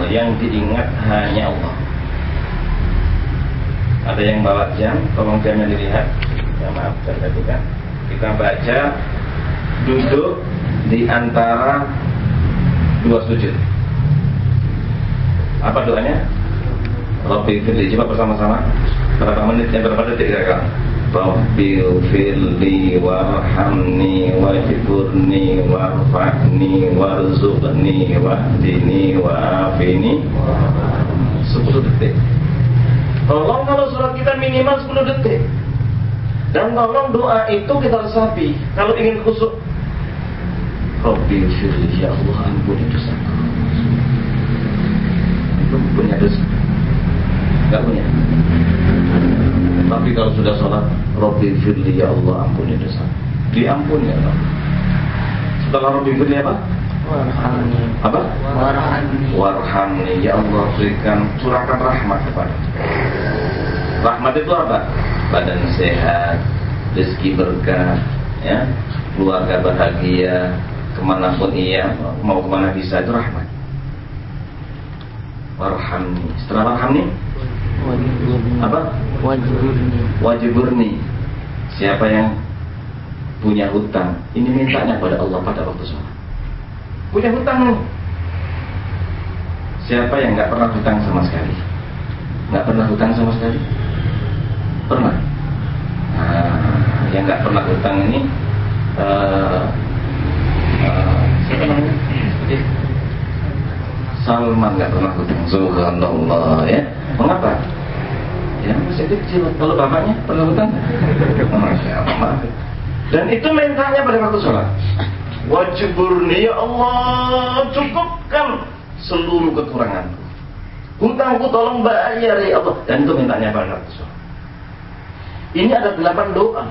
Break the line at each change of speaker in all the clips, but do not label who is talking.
yang diingat hanya Allah. Ada yang bawa jam, tolong jamnya dilihat. Ya maaf, saya bukan. Kita baca duduk di antara dua sujud. Apa doanya? Rabbi firli. Coba bersama-sama. Berapa menit? Berapa detik kira-kira? Rabbi firli warhamni wajburni warfa'ni warzuqni wahdini wa'afini. 10 detik. Tolong kalau surat kita minimal 10 detik. Dan tolong doa itu kita resapi. Kalau ingin khusyuk, Rabbi firli, ya Allah ampuni dosaku. Itu punya dosa? Enggak punya. Tapi kalau sudah sholat, Rabbi firli, ya Allah ampuni dosa. Diampuni ya Allah. Setelah Rabbi firli apa?
Warhamni.
Apa?
Warhamni.
Warhamni, ya Allah berikan, curahkan rahmat kepada. Rahmat itu apa? Badan sehat, rezeki berkah, ya, keluarga bahagia, kemanapun ia mau kemana bisa, itu rahmat. Warhamni. Setelah warhamni, apa?
Wajburni.
Wajburni. Siapa yang punya hutang, ini mintanya pada Allah pada waktu sholat. Punya hutang nih. Siapa yang nggak pernah hutang sama sekali? Nggak pernah hutang sama sekali? Pernah? Nah, yang nggak pernah hutang ini siapa namanya? Salman nggak pernah hutang. Subhanallah, ya. Mengapa? Ya masih kecil. Kalau bapaknya pernah hutang? Masya Allah. Dan itu mintanya pada waktu sholat. Wajburni, ya Allah cukupkan seluruh kekuranganku. Hutangku tolong bayar ya Allah. Dan itu mintanya pada waktu sholat. Ini ada 8 doa.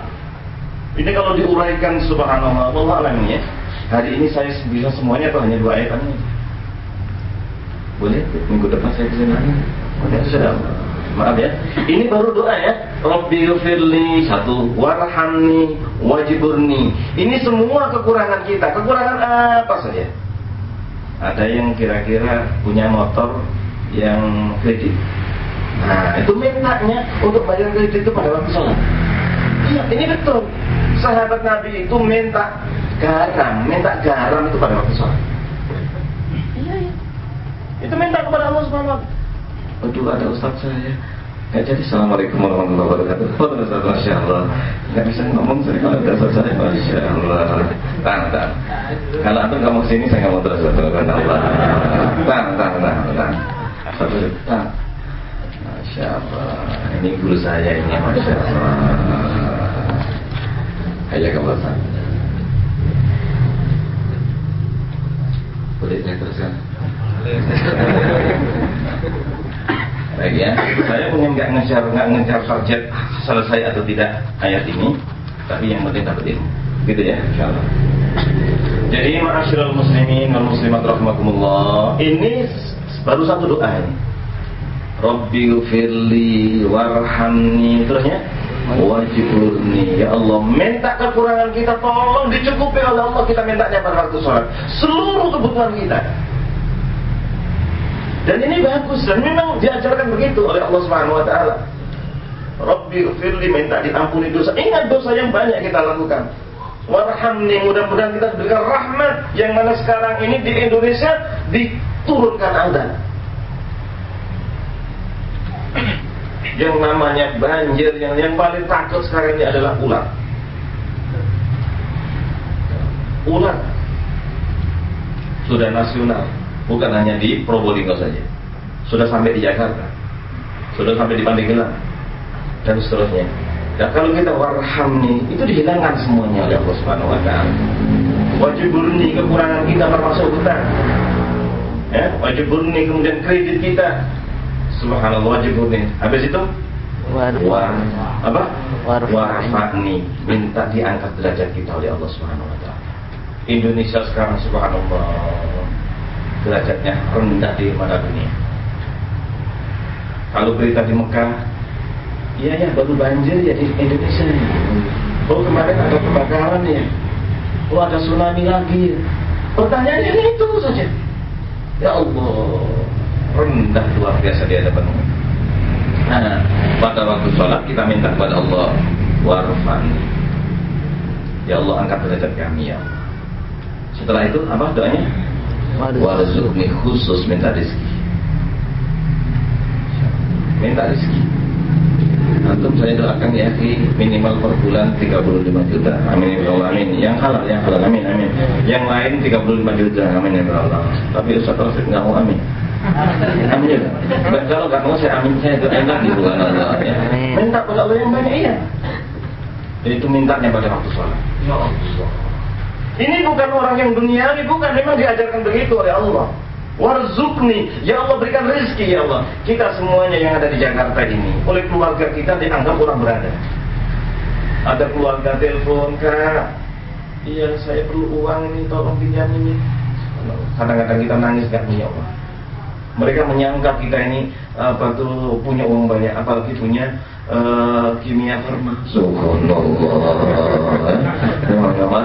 Ini kalau diuraikan subhanallah, wallah alam ya. Hari ini saya bisa semuanya atau hanya 2 ayat ini? Boleh? Minggu depan saya kesini. Boleh, sudah. Maaf ya. Ini baru doa ya. Rabbi firli 1, warhamni wajburni. Ini semua kekurangan kita. Kekurangan apa saja? Ada yang kira-kira punya motor yang kredit. Nah, itu mintanya untuk bayar kredit itu pada waktu sholat. Iya, ini betul. Sahabat Nabi itu minta garam itu pada waktu sholat. Iya. Itu minta kepada Allah Subhanahu wa taala. Aduh, ada ustaz saya nggak jadi. Assalamualaikum warahmatullahi wabarakatuh. Ustaz, masya Allah, nggak bisa ngomong saya kalau ada ustaz saya, masya Allah. Tahan. Kalau antum nggak mau sini, saya nggak mau terus. Allah. Tahan. Masya Allah. Ini guru saya ini, masya Allah. Kayak kamu Ustaz. Boleh saya teruskan? Baik ya, saya mungkin nggak ngejar target selesai atau tidak ayat ini, tapi yang penting dapat ilmu, gitu ya, insyaallah. Jadi ma'asyiral muslimin wal muslimat rahimakumullah, ini baru satu doa ini. Rabbi ghfirli warhamni, terusnya wajburni, ya Allah minta kekurangan kita tolong dicukupi oleh Allah, kita mintanya pada waktu sholat seluruh kebutuhan kita. Dan ini bagus, dan memang diajarkan begitu oleh Allah Subhanahu wa taala. Rabbi ghfirli, minta diampuni dosa. Ingat dosa yang banyak kita lakukan. Warhamni, mudah-mudahan kita diberikan rahmat, yang mana sekarang ini di Indonesia diturunkan azan. Yang namanya banjir, yang paling takut sekarang ini adalah ular. Ular sudah nasional. Bukan hanya di Probolinggo saja, sudah sampai di Jakarta, sudah sampai di Pandeglang, dan seterusnya. Dan kalau kita warhamni, itu dihilangkan semuanya oleh Allah Subhanahu wa taala. Wajburni, kekurangan kita termasuk hutang. Ya, wajburni, kemudian kredit kita. Subhanallah, wajburni. Habis itu warfa'ni, minta diangkat derajat kita oleh Allah Subhanahu wa taala. Indonesia sekarang subhanallah derajatnya rendah di mata dunia. Kalau berita di Mekah, iya baru banjir ya di Indonesia. Oh kemarin ada kebakaran ya. Oh ada tsunami lagi. Pertanyaannya itu saja. Ya Allah, indah luar biasa di hadapan. Nah, pada waktu sholat kita minta kepada Allah, warfani, ya Allah angkat derajat kami ya Allah. Setelah itu apa doanya? Warzuqni, khusus minta rezeki. Minta rezeki. Antum saya doakan ya minimal per bulan 35 juta. Amin ya Allah, amin. Yang halal, amin, amin. Yang lain 35 juta, amin ya Allah. Tapi Ustaz Taufik nggak mau amin. Amin ya. Kalau nggak mau saya amin, saya itu enak di bulan Allah ya. Minta pada Allah yang banyak iya. Itu mintanya pada waktu sholat. Ya Allah. Ini bukan orang yang duniawi, bukan, memang diajarkan begitu oleh Allah. Warzuqni, ya Allah berikan rezeki ya Allah. Kita semuanya yang ada di Jakarta ini, oleh keluarga kita dianggap orang berada. Ada keluarga telepon, Kak, iya saya perlu uang ini, tolong pinjam ini. Kadang-kadang kita nangis gak punya uang. Mereka menyangka kita ini punya uang banyak, apalagi punya Kimia Farma. Subhanallah.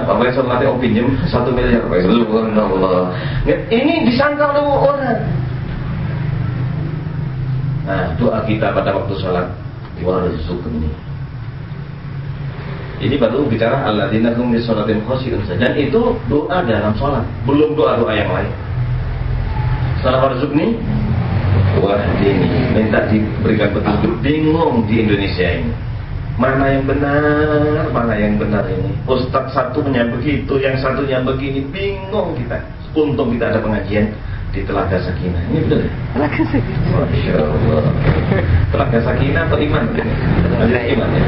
Pak Faisal nanti pinjam 1 miliar. Subhanallah. Ini disangka oleh orang. Nah, doa kita pada waktu sholat, warzuqni. Ini baru bicara alladzina hum li sholatin khashi'un saja. Dan itu doa dalam sholat, belum doa-doa yang lain. Salah warzuqni, wahdini, minta diberikan petunjuk. Bingung di Indonesia ini, mana yang benar ini. Ustadz satunya begitu, yang satunya begini, bingung kita. Untung kita ada pengajian di Telaga Sakinah. Ini benar ya? Telaga Sakinah. Masya Allah. Telaga Sakinah atau iman? Iman ya.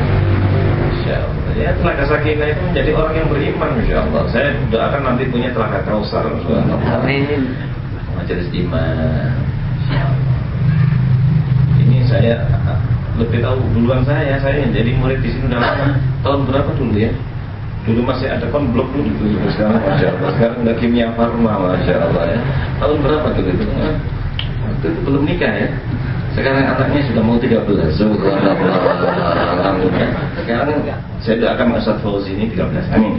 Masya Allah. Ya, Telaga Sakinah itu menjadi orang yang beriman. Masya Allah. Saya doakan nanti punya Telaga Kausar. Amin. Majelis iman. Ini saya lebih tahu duluan saya jadi murid di sini udah lama. Tahun berapa dulu ya? Dulu masih ada konblok dulu itu. Sekarang Masya Allah, sekarang udah Kimia Farma, Masya Allah ya. Tahun berapa dulu itu? Waktu itu belum nikah ya. Sekarang anaknya sudah mau 13. Alhamdulillah. Sekarang saya doakan Ustaz Fauzi ini 13. Amin.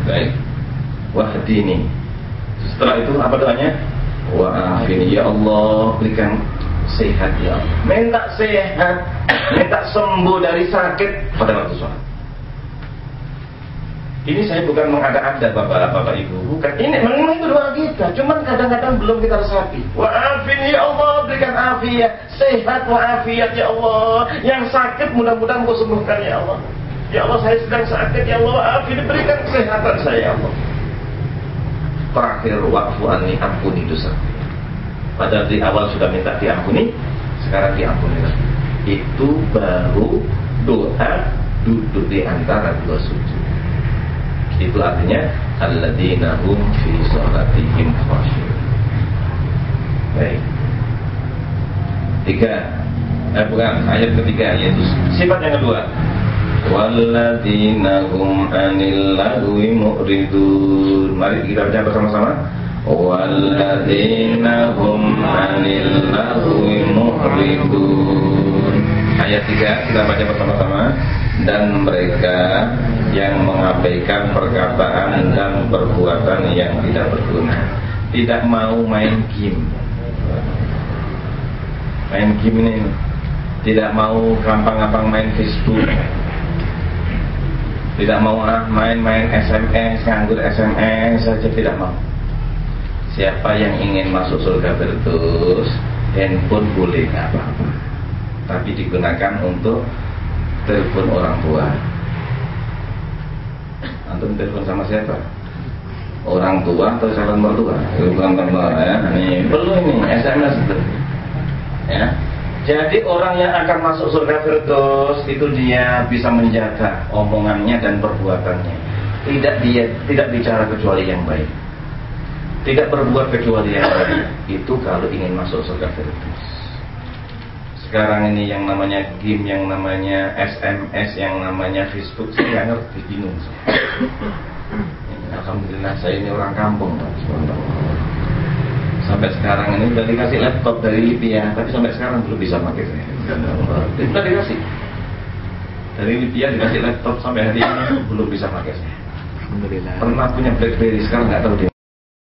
Baik. Wahdini. Setelah itu apa doanya? Wa'afini, ya Allah berikan sehat ya Allah. Minta sehat, minta sembuh dari sakit pada waktu sholat. Ini saya bukan mengada-ada bapak-bapak ibu, bukan. Ini memang itu doa kita, cuman kadang-kadang belum kita resapi. Wa'afini ya Allah, berikan afiat, sehat wa'afiat ya Allah. Yang sakit mudah-mudahan Kau sembuhkan ya Allah. Ya Allah saya sedang sakit ya Allah, wa'afini, berikan kesehatan saya ya Allah. Terakhir wa'fu anni, ampuni dosa. Padahal di awal sudah minta diampuni, sekarang diampuni lagi. Itu baru doa duduk di antara dua sujud. Itu artinya alladzina hum fi sholatihim khashi'un. Baik. Ayat ketiga yaitu sifat yang kedua. Walladzina hum 'anil lagwi mu'ridun. Mari kita baca bersama-sama. Walladzina hum 'anil lagwi mu'ridun. Ayat 3 kita baca bersama-sama. Dan mereka yang mengabaikan perkataan dan perbuatan yang tidak berguna. Tidak mau main game. Main game ini tidak mau gampang-gampang main Facebook. Tidak mau main-main SMS, nganggur SMS saja tidak mau. Siapa yang ingin masuk surga Firdaus, handphone boleh nggak apa-apa, tapi digunakan untuk telepon orang tua. Antum telepon sama siapa? Orang tua atau calon mertua? Bukan mertua ya. Ini perlu ini SMS itu. Ya. Jadi orang yang akan masuk surga Firdaus itu dia bisa menjaga omongannya dan perbuatannya. Tidak bicara kecuali yang baik. Tidak berbuat kecuali yang baik. Itu kalau ingin masuk surga Firdaus. Sekarang ini yang namanya game, yang namanya SMS, yang namanya Facebook, saya nggak ngerti, bingung. Alhamdulillah saya ini orang kampung, Pak. Sampai sekarang ini udah dikasih laptop dari Libya, tapi sampai sekarang belum bisa pakai saya. Udah dikasih dari Libya, dikasih laptop, sampai hari ini belum bisa pakai saya.
Alhamdulillah.
Pernah punya BlackBerry, sekarang nggak tahu dia.